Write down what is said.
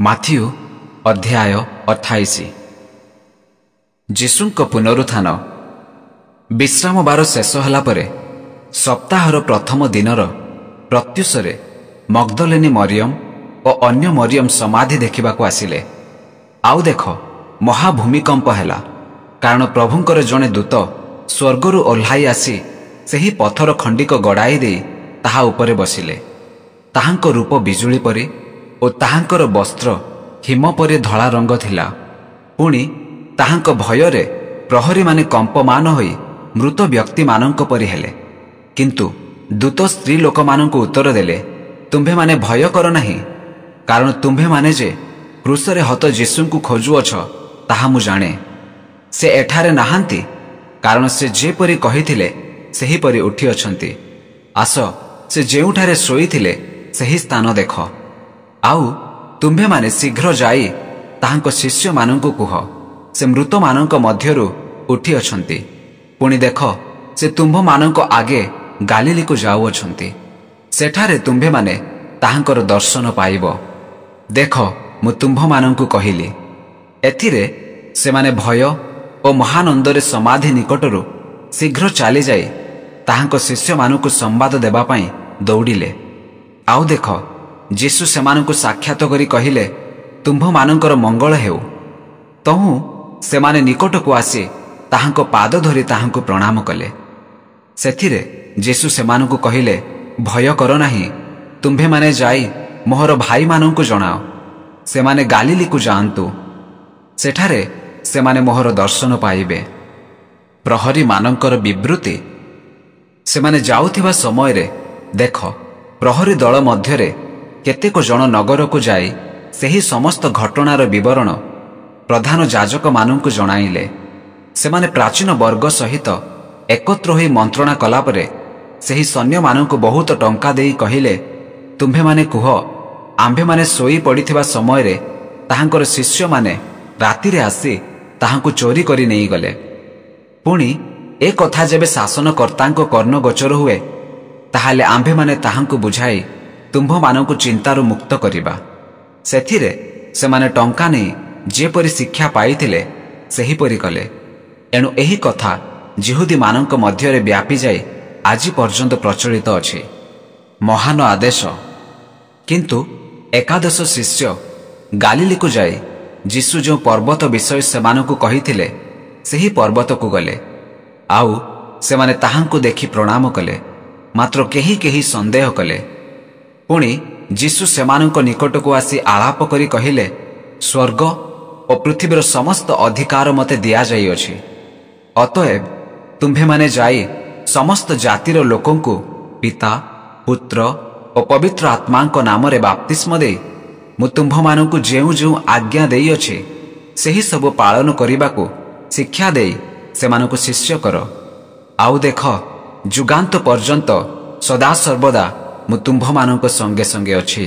Matthew ଅଧ୍ୟାୟ 28। ଯୀଶୁଙ୍କ ପୁନରୁତ୍ଥାନ। ବିଶ୍ରାମବାର ଶେଷ ହେଲା ପରେ ସପ୍ତାହର ପ୍ରଥମ ଦିନର ପ୍ରତ୍ୟୁଷରେ ମଗ୍ଦଲିନୀ ମରିୟମ ଓ ଅନ୍ୟ ମରିୟମ ସମାଧି ଦେଖିବାକୁ ଆସିଲେ। ଆଉ ଦେଖ, ମହାଭୂମିକମ୍ପ ହେଲା, କାରଣ ପ୍ରଭୁଙ୍କର ଜଣେ ଦୂତ ସ୍ୱର୍ଗରୁ ଓହ୍ଲାଇ ଆସି ସେହି ପଥର ଖଣ୍ଡିକ ଗଡ଼ାଇ ଦେଇ ତାହା ଉପରେ ବସିଲେ। ତାହାଙ୍କ ରୂପ ବିଜୁଳି ପରି ଓ ତାହାଙ୍କର ବସ୍ତ୍ର ହିମ ପରି ଧଳା ରଙ୍ଗ ଥିଲା। ପୁଣି ତାହାଙ୍କ ଭୟରେ ପ୍ରହରୀମାନେ କମ୍ପମାନ ହୋଇ ମୃତ ବ୍ୟକ୍ତିମାନଙ୍କ ପରି ହେଲେ। କିନ୍ତୁ ଦୂତ ସ୍ତ୍ରୀ ଲୋକମାନଙ୍କୁ ଉତ୍ତର ଦେଲେ, ତୁମ୍ଭେମାନେ ଭୟ କର ନାହିଁ, କାରଣ ତୁମ୍ଭେମାନେ ଯେ କ୍ରୁଶରେ ହତ ଯୀଶୁଙ୍କୁ ଖୋଜୁଅଛ ତାହା ମୁଁ ଜାଣେ। ସେ ଏଠାରେ ନାହାନ୍ତି, କାରଣ ସେ ଯେପରି କହିଥିଲେ ସେହିପରି ଉଠିଅଛନ୍ତି। ଆସ, ସେ ଯେଉଁଠାରେ ଶୋଇଥିଲେ ସେହି ସ୍ଥାନ ଦେଖ। ଆଉ ତୁମ୍ଭେମାନେ ଶୀଘ୍ର ଯାଇ ତାହାଙ୍କ ଶିଷ୍ୟମାନଙ୍କୁ କୁହ, ସେ ମୃତମାନଙ୍କ ମଧ୍ୟରୁ ଉଠିଅଛନ୍ତି। ପୁଣି ଦେଖ, ସେ ତୁମ୍ଭମାନଙ୍କ ଆଗେ ଗାଲିଲିକୁ ଯାଉଅଛନ୍ତି। ସେଠାରେ ତୁମ୍ଭେମାନେ ତାହାଙ୍କର ଦର୍ଶନ ପାଇବ। ଦେଖ, ମୁଁ ତୁମ୍ଭମାନଙ୍କୁ କହିଲି। ଏଥିରେ ସେମାନେ ଭୟ ଓ ମହାନନ୍ଦରେ ସମାଧି ନିକଟରୁ ଶୀଘ୍ର ଚାଲିଯାଇ ତାହାଙ୍କ ଶିଷ୍ୟମାନଙ୍କୁ ସମ୍ବାଦ ଦେବା ପାଇଁ ଦୌଡ଼ିଲେ। ଆଉ ଦେଖ, ଯୀଶୁ ସେମାନଙ୍କୁ ସାକ୍ଷାତ କରି କହିଲେ, ତୁମ୍ଭମାନଙ୍କର ମଙ୍ଗଳ ହେଉ। ତହୁଁ ସେମାନେ ନିକଟକୁ ଆସି ତାହାଙ୍କ ପାଦ ଧରି ତାହାଙ୍କୁ ପ୍ରଣାମ କଲେ। ସେଥିରେ ଯୀଶୁ ସେମାନଙ୍କୁ କହିଲେ, ଭୟ କର ନାହିଁ। ତୁମ୍ଭେମାନେ ଯାଇ ମୋହର ଭାଇମାନଙ୍କୁ ଜଣାଅ, ସେମାନେ ଗାଲିଲିକୁ ଯାଆନ୍ତୁ। ସେଠାରେ ସେମାନେ ମୋହର ଦର୍ଶନ ପାଇବେ। ପ୍ରହରୀମାନଙ୍କର ବିବୃତ୍ତି। ସେମାନେ ଯାଉଥିବା ସମୟରେ ଦେଖ, ପ୍ରହରୀ ଦଳ ମଧ୍ୟରେ କେତେକ ଜଣ ନଗରକୁ ଯାଇ ସେହି ସମସ୍ତ ଘଟଣାର ବିବରଣ ପ୍ରଧାନ ଯାଜକମାନଙ୍କୁ ଜଣାଇଲେ। ସେମାନେ ପ୍ରାଚୀନ ବର୍ଗ ସହିତ ଏକତ୍ର ହୋଇ ମନ୍ତ୍ରଣା କଲାପରେ ସେହି ସୈନ୍ୟମାନଙ୍କୁ ବହୁତ ଟଙ୍କା ଦେଇ କହିଲେ, ତୁମ୍ଭେମାନେ କୁହ, ଆମ୍ଭେମାନେ ଶୋଇ ପଡ଼ିଥିବା ସମୟରେ ତାହାଙ୍କର ଶିଷ୍ୟମାନେ ରାତିରେ ଆସି ତାହାଙ୍କୁ ଚୋରି କରି ନେଇଗଲେ। ପୁଣି ଏ କଥା ଯେବେ ଶାସନକର୍ତ୍ତାଙ୍କ କର୍ଣ୍ଣଗୋଚର ହୁଏ, ତାହେଲେ ଆମ୍ଭେମାନେ ତାହାଙ୍କୁ ବୁଝାଇ ତୁମ୍ଭମାନଙ୍କୁ ଚିନ୍ତାରୁ ମୁକ୍ତ କରିବା। ସେଥିରେ ସେମାନେ ଟଙ୍କା ନେଇ ଯେପରି ଶିକ୍ଷା ପାଇଥିଲେ ସେହିପରି କଲେ। ଏଣୁ ଏହି କଥା ଯିହୁଦୀମାନଙ୍କ ମଧ୍ୟରେ ବ୍ୟାପିଯାଇ ଆଜି ପର୍ଯ୍ୟନ୍ତ ପ୍ରଚଳିତ ଅଛି। ମହାନ ଆଦେଶ। କିନ୍ତୁ ଏକାଦଶ ଶିଷ୍ୟ ଗାଲିଲିକୁ ଯାଇ ଯୀଶୁ ଯେଉଁ ପର୍ବତ ବିଷୟ ସେମାନଙ୍କୁ କହିଥିଲେ ସେହି ପର୍ବତକୁ ଗଲେ। ଆଉ ସେମାନେ ତାହାଙ୍କୁ ଦେଖି ପ୍ରଣାମ କଲେ, ମାତ୍ର କେହି କେହି ସନ୍ଦେହ କଲେ। ପୁଣି ଯୀଶୁ ସେମାନଙ୍କ ନିକଟକୁ ଆସି ଆଳାପ କରି କହିଲେ, ସ୍ୱର୍ଗ ଓ ପୃଥିବୀର ସମସ୍ତ ଅଧିକାର ମୋତେ ଦିଆଯାଇଅଛି। ଅତଏବ ତୁମ୍ଭେମାନେ ଯାଇ ସମସ୍ତ ଜାତିର ଲୋକଙ୍କୁ ପିତା, ପୁତ୍ର ଓ ପବିତ୍ର ଆତ୍ମାଙ୍କ ନାମରେ ବାପ୍ତିସ୍ମ ଦେଇ ମୁଁ ତୁମ୍ଭମାନଙ୍କୁ ଯେଉଁ ଯେଉଁ ଆଜ୍ଞା ଦେଇଅଛି ସେହି ସବୁ ପାଳନ କରିବାକୁ ଶିକ୍ଷା ଦେଇ ସେମାନଙ୍କୁ ଶିଷ୍ୟ କର। ଆଉ ଦେଖ, ଯୁଗାନ୍ତ ପର୍ଯ୍ୟନ୍ତ ସଦାସର୍ବଦା ମୁଁ ତୁମ୍ଭମାନଙ୍କ ସଙ୍ଗେ ସଙ୍ଗେ ଅଛି।